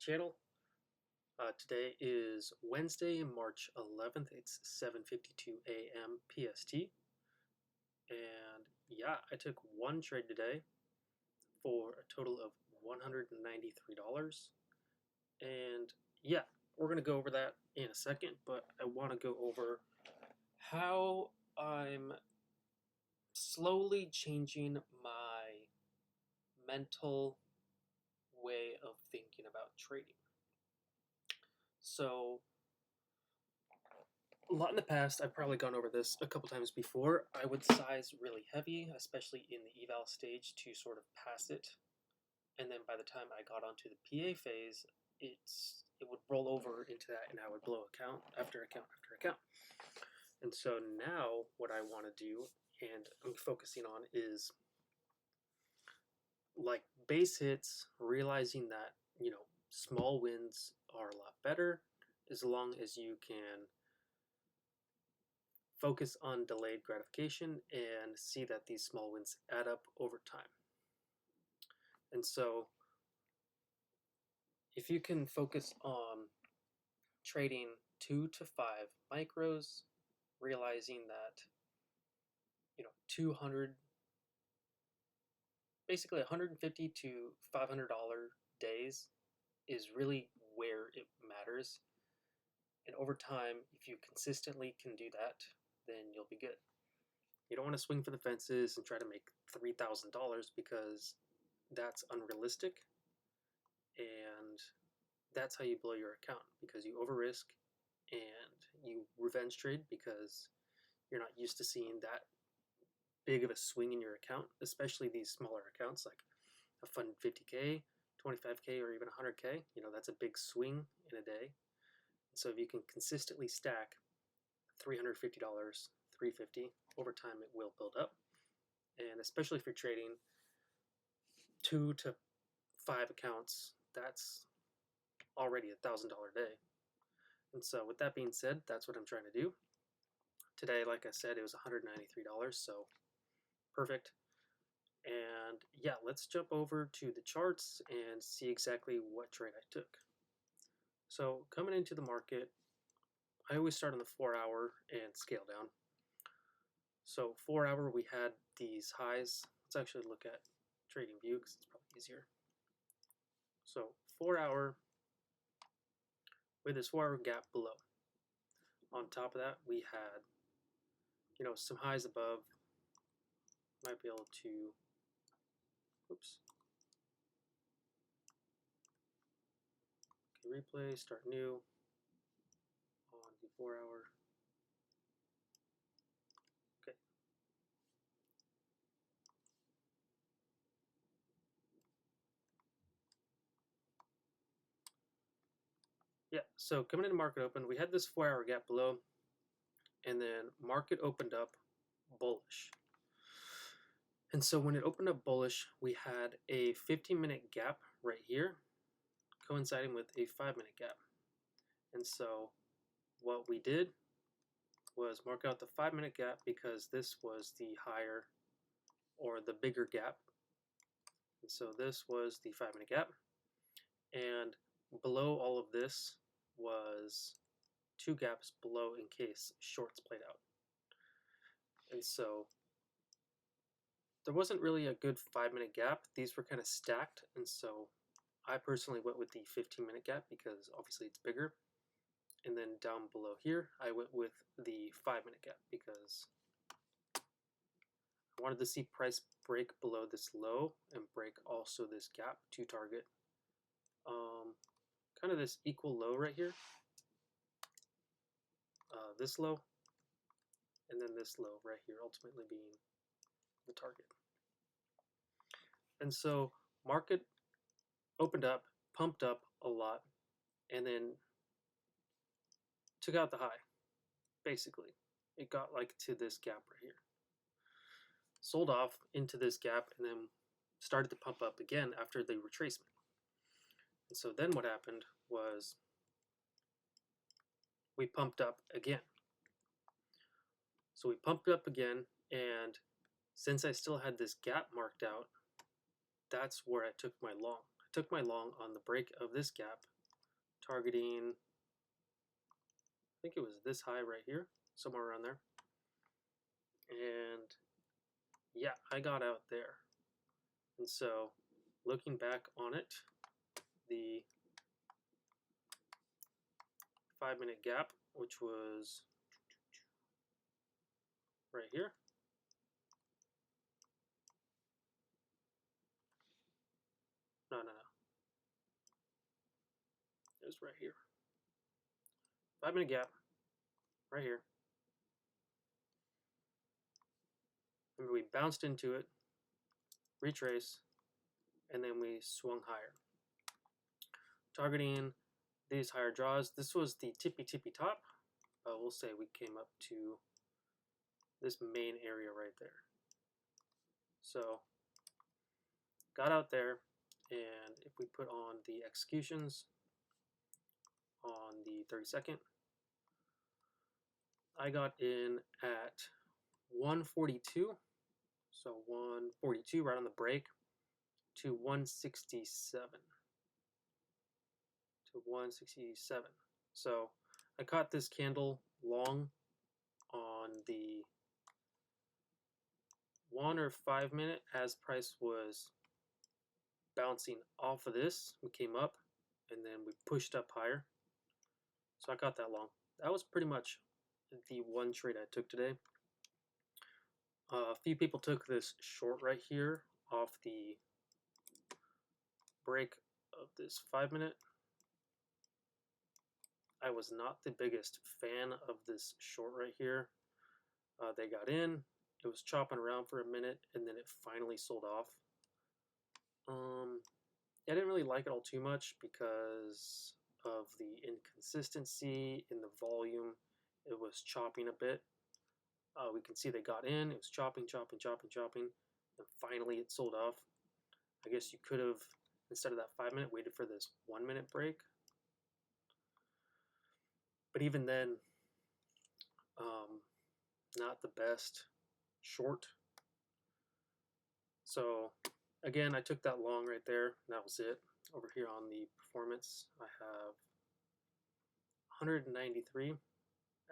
channel. Today is Wednesday, March 11th. It's 7:52 a.m. PST. And yeah, I took one trade today for a total of $193. And yeah, we're going to go over that in a second, but I want to go over how I'm slowly changing my mental way of thinking about trading. So, a lot in the past, I've probably gone over this a couple times before. I would size really heavy, especially in the eval stage, to sort of pass it. And then by the time I got onto the PA phase, it would roll over into that, and I would blow account after account after account. And so now, what I want to do, and I'm focusing on, is like base hits, realizing that small wins are a lot better as long as you can focus on delayed gratification and see that these small wins add up over time. And so if you can focus on trading 2 to 5 micros, realizing that 200, basically $150 to $500 days is really where it matters. And over time, if you consistently can do that, then you'll be good. You don't want to swing for the fences and try to make $3,000 because that's unrealistic, and that's how you blow your account, because you over risk and you revenge trade because you're not used to seeing that big of a swing in your account, especially these smaller accounts like a fund 50K, 25K, or even 100K. That's a big swing in a day. So if you can consistently stack $350, $350, over time it will build up. And especially if you're trading 2 to 5 accounts, that's already $1,000 day. And so with that being said, that's what I'm trying to do. Today, like I said, it was $193, so perfect. And yeah, let's jump over to the charts and see exactly what trade I took. So coming into the market, I always start on the 4-hour and scale down. So 4-hour, we had these highs. Let's actually look at trading view because it's probably easier. So 4-hour, with this 4-hour gap below. On top of that, we had some highs above. Might be able to, oops. Okay, replay, start new on the 4-hour. Okay. Yeah, so coming into market open, we had this 4-hour gap below, and then market opened up bullish. And so when it opened up bullish, we had a 15-minute gap right here, coinciding with a 5-minute gap. And so what we did was mark out the 5-minute gap because this was the higher, or the bigger gap. And so this was the 5-minute gap. And below all of this was 2 gaps below in case shorts played out. And so there wasn't really a good 5-minute gap. These were kind of stacked, and so I personally went with the 15-minute gap because obviously it's bigger. And then down below here, I went with the 5-minute gap because I wanted to see price break below this low and break also this gap to target kind of this equal low right here, this low, and then this low right here, ultimately being the target. And so market opened up, pumped up a lot, and then took out the high. Basically, it got like to this gap right here, sold off into this gap, and then started to pump up again after the retracement. And so then what happened was we pumped up again. So we pumped up again, and since I still had this gap marked out, that's where I took my long. I took my long on the break of this gap, targeting, I think it was this high right here, somewhere around there. And yeah, I got out there. And so looking back on it, the 5-minute gap, which was right here, no, it was right here. 5-minute gap, right here. Remember, we bounced into it, retrace, and then we swung higher. Targeting these higher draws, this was the tippy top. We'll say we came up to this main area right there. So got out there, and if we put on the executions on the 32nd, I got in at 142, so 142 right on the break, to 167. So I caught this candle long on the 1 or 5 minute as price was bouncing off of this. We came up and then we pushed up higher. So I got that long. That was pretty much the one trade I took today. A few people took this short right here off the break of this 5 minute. I was not the biggest fan of this short right here. They got in, it was chopping around for a minute, and then it finally sold off. I didn't really like it all too much because of the inconsistency in the volume. It was chopping a bit. We can see they got in, it was chopping, and finally it sold off. I guess you could have, instead of that 5 minute, waited for this 1 minute break. But even then, not the best short. So again, I took that long right there, and that was it. Over here on the performance, I have 193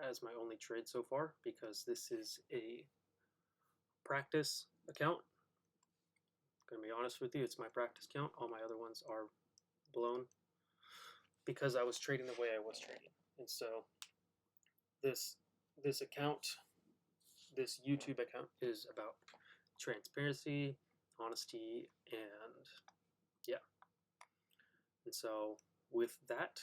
as my only trade so far, because this is a practice account. I'm gonna be honest with you, it's my practice account. All my other ones are blown because I was trading the way I was trading. And so this account, this YouTube account, is about transparency, honesty, and yeah. And so with that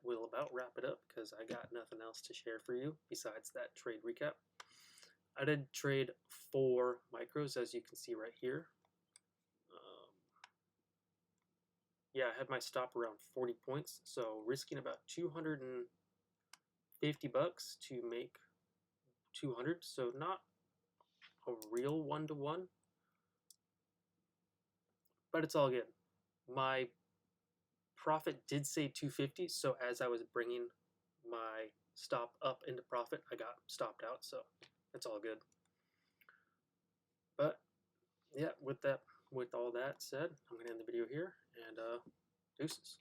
will about wrap it up, because I got nothing else to share for you besides that trade recap. I did trade 4 micros, as you can see right here. Yeah, I had my stop around 40 points, so risking about 250 bucks to make 200, so not a real one-to-one, but it's all good. My profit did say 250, so as I was bringing my stop up into profit, I got stopped out, so it's all good. But yeah, with all that said, I'm gonna end the video here, and deuces.